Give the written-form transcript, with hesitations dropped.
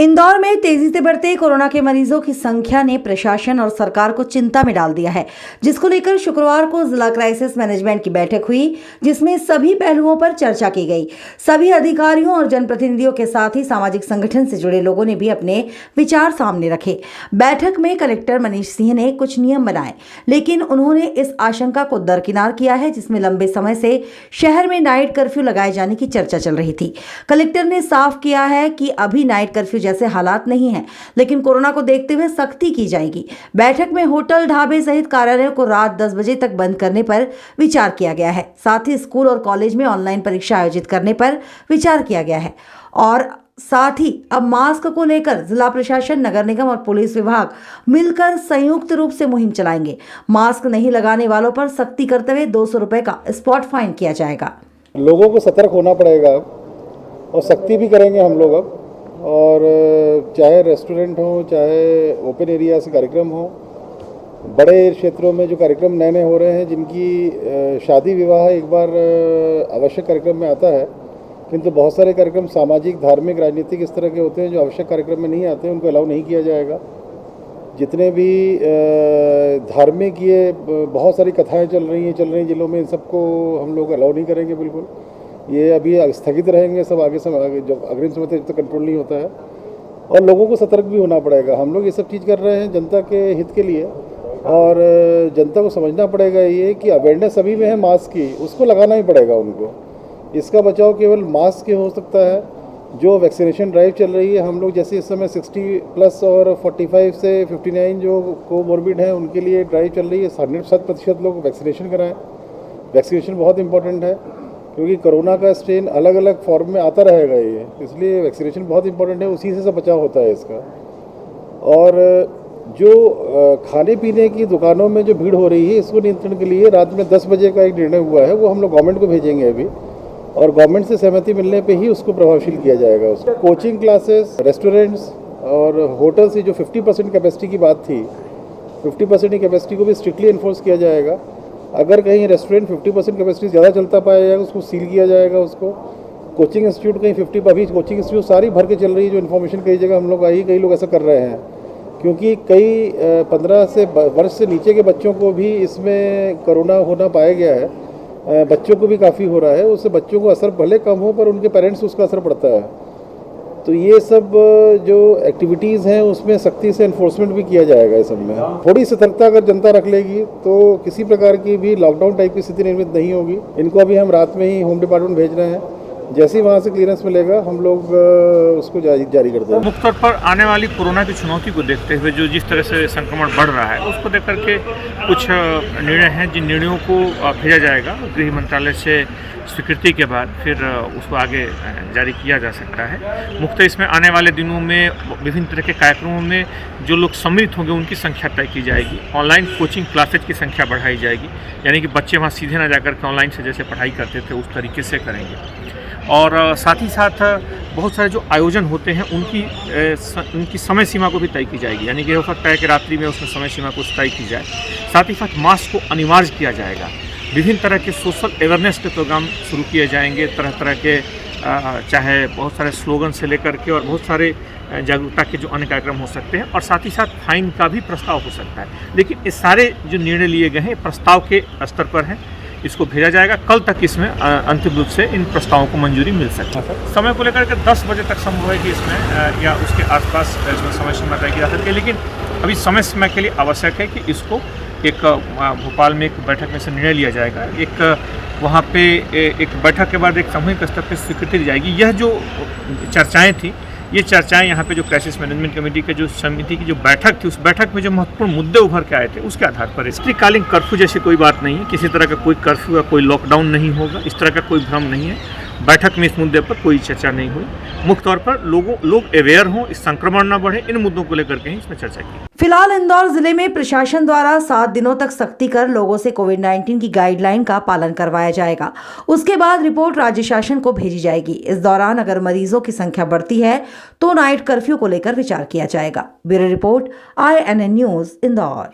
इंदौर में तेजी से बढ़ते कोरोना के मरीजों की संख्या ने प्रशासन और सरकार को चिंता में डाल दिया है, जिसको लेकर शुक्रवार को जिला क्राइसिस मैनेजमेंट की बैठक हुई, जिसमें सभी पहलुओं पर चर्चा की गई। सभी अधिकारियों और जनप्रतिनिधियों के साथ ही सामाजिक संगठन से जुड़े लोगों ने भी अपने विचार सामने रखे। बैठक में कलेक्टर मनीष सिंह ने कुछ नियम बनाए, लेकिन उन्होंने इस आशंका को दरकिनार किया है जिसमें लंबे समय से शहर में नाइट कर्फ्यू लगाए जाने की चर्चा चल रही थी। कलेक्टर ने साफ किया है कि अभी नाइट कर्फ्यू जैसे हालात नहीं है, लेकिन कोरोना को देखते हुए सख्ती की जाएगी। बैठक में होटल, ढाबे सहित कार्यालयों को रात 10 बजे तक बंद करने पर विचार किया गया है। साथ ही स्कूल और कॉलेज में ऑनलाइन परीक्षा आयोजित करने पर विचार किया गया है। और साथ ही अब मास्क को लेकर जिला प्रशासन, नगर निगम और पुलिस विभाग मिलकर संयुक्त रूप से मुहिम चलाएंगे। मास्क नहीं लगाने वालों पर सख्ती करते हुए 200 रुपए का स्पॉट फाइन किया जाएगा। लोगों को सतर्क होना पड़ेगा और सख्ती भी करेंगे हम लोग अब। और चाहे रेस्टोरेंट हो, चाहे ओपन एरिया से कार्यक्रम हो, बड़े क्षेत्रों में जो कार्यक्रम नए नए हो रहे हैं, जिनकी शादी विवाह एक बार आवश्यक कार्यक्रम में आता है, किंतु बहुत सारे कार्यक्रम सामाजिक, धार्मिक, राजनीतिक इस तरह के होते हैं जो आवश्यक कार्यक्रम में नहीं आते हैं, उनको अलाउ नहीं किया जाएगा। जितने भी धार्मिक ये बहुत सारी कथाएं चल रही हैं जिलों में, इन सबको हम लोग अलाउ नहीं करेंगे बिल्कुल। ये अभी स्थगित रहेंगे सब, आगे जब अग्रिम समय तक कंट्रोल नहीं होता है। और लोगों को सतर्क भी होना पड़ेगा। हम लोग ये सब चीज़ कर रहे हैं जनता के हित के लिए, और जनता को समझना पड़ेगा ये कि अवेयरनेस सभी में है मास्क की, उसको लगाना ही पड़ेगा उनको। इसका बचाव केवल मास्क से हो सकता है। जो वैक्सीनेशन ड्राइव चल रही है, हम लोग जैसे इस समय 60+ और 45 से 59 जो कोमॉर्बिड हैं उनके लिए ड्राइव चल रही है। 100% लोग वैक्सीनेशन कराएं। वैक्सीनेशन बहुत इंपॉर्टेंट है, क्योंकि कोरोना का स्ट्रेन अलग अलग फॉर्म में आता रहेगा ये, इसलिए वैक्सीनेशन बहुत इंपॉर्टेंट है। उसी से सब बचाव होता है इसका। और जो खाने पीने की दुकानों में जो भीड़ हो रही है, इसको नियंत्रण के लिए रात में 10 बजे का एक निर्णय हुआ है, वो हम लोग गवर्नमेंट को भेजेंगे अभी, और गवर्नमेंट से सहमति मिलने पे ही उसको प्रभावशील किया जाएगा। उसको कोचिंग क्लासेस, रेस्टोरेंट्स और होटल्स की जो 50% कैपेसिटी की बात थी, 50% की कैपेसिटी को भी स्ट्रिक्टली इन्फोर्स किया जाएगा। अगर कहीं रेस्टोरेंट 50% कैपेसिटी ज़्यादा चलता पाया जाएगा, उसको सील किया जाएगा उसको। कोचिंग इंस्टीट्यूट कहीं 50, अभी कोचिंग इंस्टीट्यूट सारी भर के चल रही है, जो इन्फॉर्मेशन कई जगह हम लोग आई, कई लोग ऐसा कर रहे हैं, क्योंकि कई 15 से वर्ष से नीचे के बच्चों को भी इसमें कोरोना होना पाया गया है। बच्चों को भी काफ़ी हो रहा है। उससे बच्चों को असर भले कम हो, पर उनके पेरेंट्स उसका असर पड़ता है। तो ये सब जो एक्टिविटीज़ हैं उसमें सख्ती से एनफोर्समेंट भी किया जाएगा। इस सब में थोड़ी सतर्कता अगर जनता रख लेगी तो किसी प्रकार की भी लॉकडाउन टाइप की स्थिति निर्मित नहीं होगी। इनको अभी हम रात में ही होम डिपार्टमेंट भेज रहे हैं। जैसे ही वहाँ से क्लियरेंस मिलेगा हम लोग उसको जारी कर देंगे। मुख्य तौर पर आने वाली कोरोना की चुनौती को देखते हुए जो जिस तरह से संक्रमण बढ़ रहा है, उसको देख करके कुछ निर्णय हैं, जिन निर्णयों को भेजा जाएगा गृह मंत्रालय से स्वीकृति के बाद, फिर उसको आगे जारी किया जा सकता है। मुख्यतः इसमें आने वाले दिनों में विभिन्न तरह के कार्यक्रमों में जो लोग सम्मिलित होंगे उनकी संख्या तय की जाएगी। ऑनलाइन कोचिंग क्लासेज की संख्या बढ़ाई जाएगी, यानी कि बच्चे वहाँ सीधे ना जाकर के ऑनलाइन से जैसे पढ़ाई करते थे उस तरीके से करेंगे। और साथ ही साथ बहुत सारे जो आयोजन होते हैं उनकी समय सीमा को भी तय की जाएगी, यानी कि हो सकता है कि रात्रि में उसमें समय सीमा को तय की जाए। साथ ही साथ मास्क को अनिवार्य किया जाएगा। विभिन्न तरह के सोशल अवेयरनेस के प्रोग्राम शुरू किए जाएंगे, तरह तरह के चाहे बहुत सारे स्लोगन से लेकर के और बहुत सारे जागरूकता के जो अन्य कार्यक्रम हो सकते हैं, और साथ ही साथ फाइन का भी प्रस्ताव हो सकता है। लेकिन ये सारे जो निर्णय लिए गए हैं प्रस्ताव के स्तर पर हैं, इसको भेजा जाएगा। कल तक इसमें अंतिम रूप से इन प्रस्तावों को मंजूरी मिल सकती है। समय को लेकर के 10 बजे तक संभव है कि इसमें या उसके आसपास इसमें समय सीमा तय की जा सकती है, लेकिन अभी समय सीमा के लिए आवश्यक है कि इसको एक भोपाल में एक बैठक में से निर्णय लिया जाएगा। एक वहाँ पे एक बैठक के बाद एक सामूहिक स्तर पर स्वीकृति दी जाएगी। यह जो चर्चाएँ थी, ये चर्चाएं यहाँ पे जो क्राइसिस मैनेजमेंट कमेटी के जो समिति की जो बैठक थी, उस बैठक में जो महत्वपूर्ण मुद्दे उभर के आए थे उसके आधार पर स्थितिकालीन कर्फ्यू जैसी कोई बात नहीं है। किसी तरह का कोई कर्फ्यू या कोई लॉकडाउन नहीं होगा, इस तरह का कोई भ्रम नहीं है। बैठक में इस मुद्दे पर कोई चर्चा नहीं हुई। मुख्य तौर पर लोग अवेयर हों, इस संक्रमण न बढ़े, इन मुद्दों को लेकर के ही इसमें चर्चा की। फिलहाल इंदौर जिले में प्रशासन द्वारा 7 दिनों तक सख्ती कर लोगों से कोविड-19 की गाइडलाइन का पालन करवाया जाएगा। उसके बाद रिपोर्ट राज्य शासन को भेजी जाएगी। इस दौरान अगर मरीजों की संख्या बढ़ती है तो नाइट कर्फ्यू को लेकर विचार किया जाएगा। Bureau report, INN news, Indore.